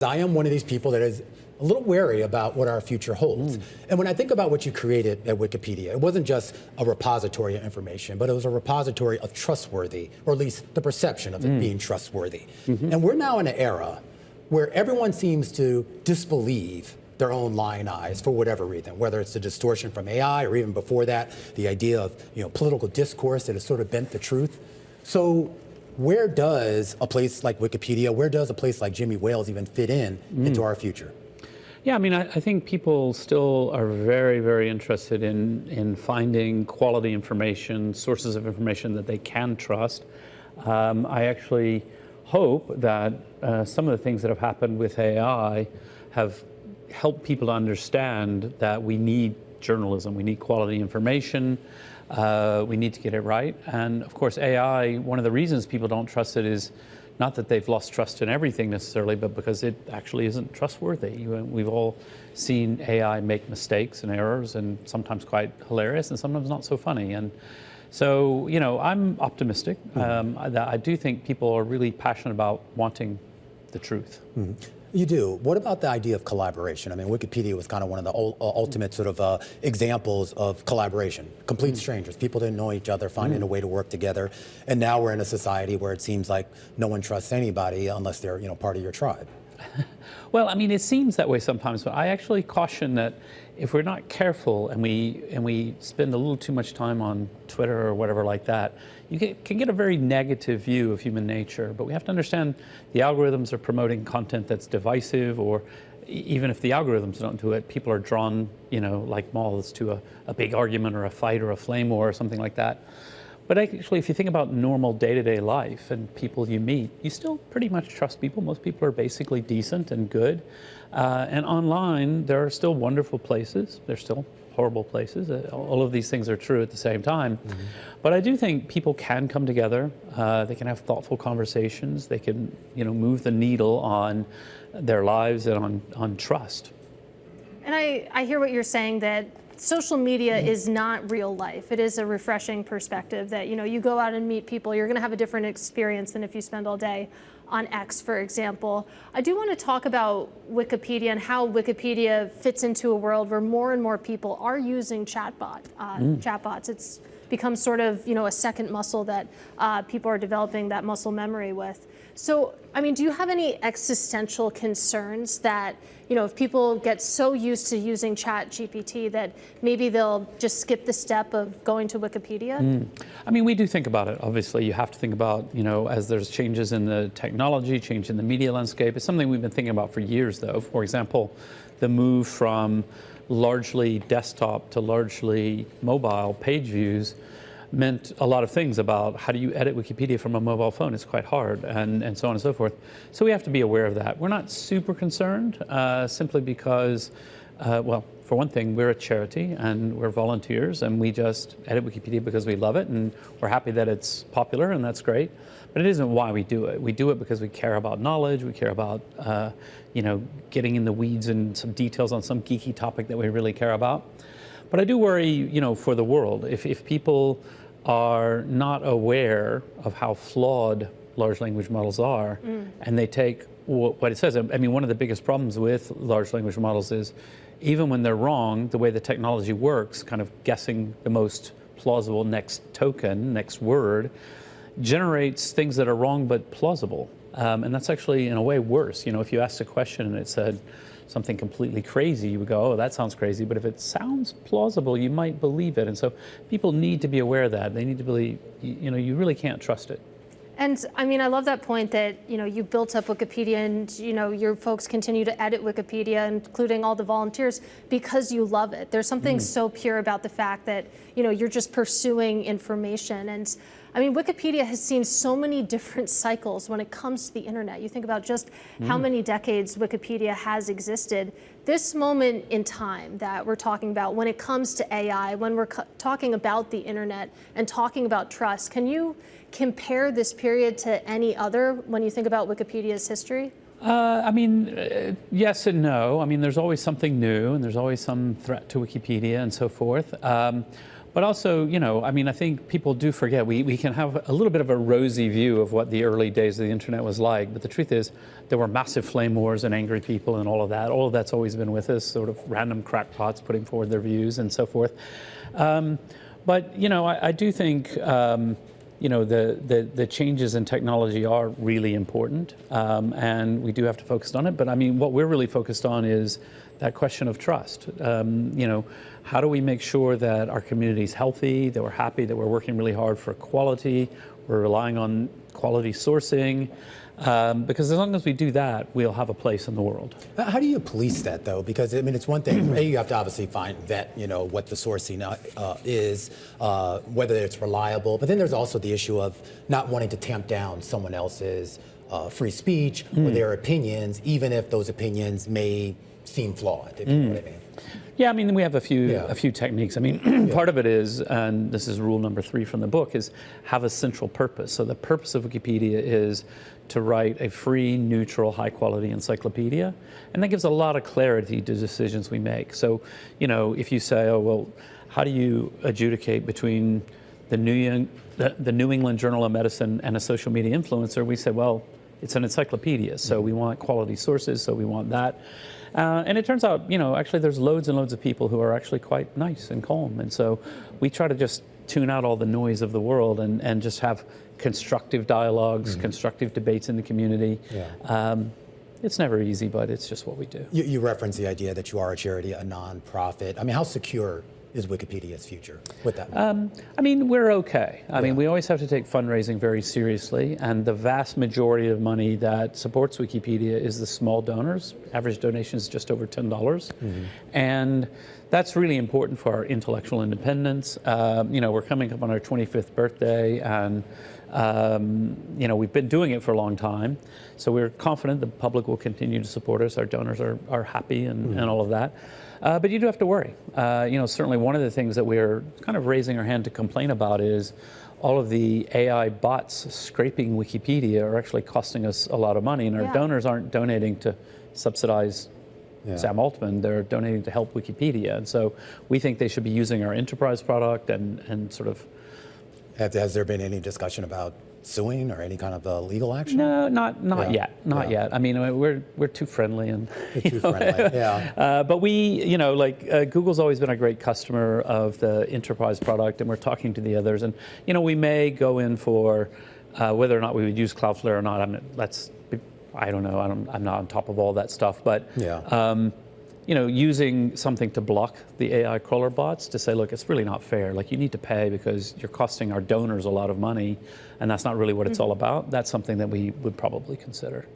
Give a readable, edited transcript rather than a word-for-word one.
I am one of these people that is a little wary about what our future holds. And when I think about what you created at Wikipedia, it wasn't just a repository of information, but it was a repository of trustworthy, or at least the perception of it being trustworthy. And we're now in an era where everyone seems to disbelieve their own lying eyes for whatever reason, whether it's the distortion from AI or even before that, the idea of political discourse that has sort of bent the truth. So where does a place like Wikipedia, where does a place like Jimmy Wales even fit into our future? Yeah, I mean, I think people still are very, very interested in finding quality information, sources of information that they can trust. I actually hope that some of the things that have happened with AI have helped people to understand that we need journalism, we need quality information, we need to get it right. And of course, AI, one of the reasons people don't trust it is not that they've lost trust in everything necessarily, but because it actually isn't trustworthy. We've all seen AI make mistakes and errors, and sometimes quite hilarious and sometimes not so funny. And so, I'm optimistic. I do think people are really passionate about wanting the truth. You do. What about the idea of collaboration? I mean, Wikipedia was kind of one of the ultimate sort of examples of collaboration. Complete strangers, people didn't know each other, finding a way to work together. And now we're in a society where it seems like no one trusts anybody unless they're, part of your tribe. Well, I mean, it seems that way sometimes, but I actually caution that if we're not careful and we spend a little too much time on Twitter or whatever like that, you can get a very negative view of human nature. But we have to understand the algorithms are promoting content that's divisive, or even if the algorithms don't do it, people are drawn, like moths to a big argument or a fight or a flame war or something like that. But actually, if you think about normal day-to-day life and people you meet, you still pretty much trust people. Most people are basically decent and good. And online, there are still wonderful places. There's still horrible places. All of these things are true at the same time. But I do think people can come together. They can have thoughtful conversations. They can, move the needle on their lives and on trust. And I hear what you're saying, that social media is not real life. It is a refreshing perspective that, you go out and meet people, you're going to have a different experience than if you spend all day on X, for example. I do want to talk about Wikipedia and how Wikipedia fits into a world where more and more people are using chatbots. It's become sort of, a second muscle that people are developing that muscle memory with. So, I mean, do you have any existential concerns that, if people get so used to using ChatGPT that maybe they'll just skip the step of going to Wikipedia? I mean, we do think about it. Obviously, you have to think about, as there's changes in the technology, change in the media landscape. It's something we've been thinking about for years, though. For example, the move from largely desktop to largely mobile page views meant a lot of things about how do you edit Wikipedia from a mobile phone. It's quite hard, and so on and so forth. So we have to be aware of that. We're not super concerned, simply because, well, for one thing, we're a charity and we're volunteers, and we just edit Wikipedia because we love it, and we're happy that it's popular, and that's great. But it isn't why we do it. We do it because we care about knowledge. We care about, getting in the weeds and some details on some geeky topic that we really care about. But I do worry, for the world. If people are not aware of how flawed large language models are, and they take what it says. I mean, one of the biggest problems with large language models is even when they're wrong, the way the technology works, kind of guessing the most plausible next token, next word, generates things that are wrong but plausible. And that's actually, in a way, worse. If you asked a question and it said something completely crazy, you would go, oh, that sounds crazy. But if it sounds plausible, you might believe it. And so people need to be aware of that. They need to believe, you really can't trust it. And I mean, I love that point that, you built up Wikipedia and, your folks continue to edit Wikipedia, including all the volunteers, because you love it. There's something so pure about the fact that, you're just pursuing information. And I mean, Wikipedia has seen so many different cycles when it comes to the internet. You think about just how many decades Wikipedia has existed. This moment in time that we're talking about when it comes to AI, when we're talking about the internet and talking about trust, can you compare this period to any other when you think about Wikipedia's history? I mean, yes and no. I mean, there's always something new, and there's always some threat to Wikipedia and so forth. But also, I mean, I think people do forget, we can have a little bit of a rosy view of what the early days of the internet was like, but the truth is there were massive flame wars and angry people and all of that. All of that's always been with us, sort of random crackpots putting forward their views and so forth. But, I do think, the changes in technology are really important, and we do have to focus on it. But I mean, what we're really focused on is that question of trust. How do we make sure that our community is healthy, that we're happy, that we're working really hard for quality, we're relying on quality sourcing, because as long as we do that, we'll have a place in the world. How do you police that, though? Because, I mean, it's one thing, you have to obviously vet, what the sourcing is, whether it's reliable, but then there's also the issue of not wanting to tamp down someone else's free speech or their opinions, even if those opinions may seem flawed, if you know what I mean. Yeah, I mean, we have a few techniques. I mean, part of it is, and this is rule number 3 from the book, is have a central purpose. So the purpose of Wikipedia is to write a free, neutral, high-quality encyclopedia, and that gives a lot of clarity to decisions we make. So, if you say, oh, well, how do you adjudicate between the New England Journal of Medicine and a social media influencer? We say, well, it's an encyclopedia, so we want quality sources, so we want that. And it turns out, actually there's loads and loads of people who are actually quite nice and calm. And so we try to just tune out all the noise of the world and just have constructive dialogues, constructive debates in the community. Yeah. It's never easy, but it's just what we do. You reference the idea that you are a charity, a nonprofit. I mean, how secure is Wikipedia's future with that? I mean, we're okay. I mean, we always have to take fundraising very seriously, and the vast majority of money that supports Wikipedia is the small donors. Average donation is just over $10. And that's really important for our intellectual independence. We're coming up on our 25th birthday, and we've been doing it for a long time. So we're confident the public will continue to support us. Our donors are happy and all of that. But you do have to worry. Certainly one of the things that we're kind of raising our hand to complain about is all of the AI bots scraping Wikipedia are actually costing us a lot of money, and our donors aren't donating to subsidize Sam Altman, they're donating to help Wikipedia. And so we think they should be using our enterprise product and sort of... Has there been any discussion about suing or any kind of legal action? No, not yet. Not yet. I mean, we're too friendly and too friendly. But we, Google's always been a great customer of the enterprise product, and we're talking to the others. And we may go in for whether or not we would use Cloudflare or not. I don't know. I'm not on top of all that stuff. But using something to block the AI crawler bots to say, look, it's really not fair. Like, you need to pay because you're costing our donors a lot of money, and that's not really what it's all about. That's something that we would probably consider.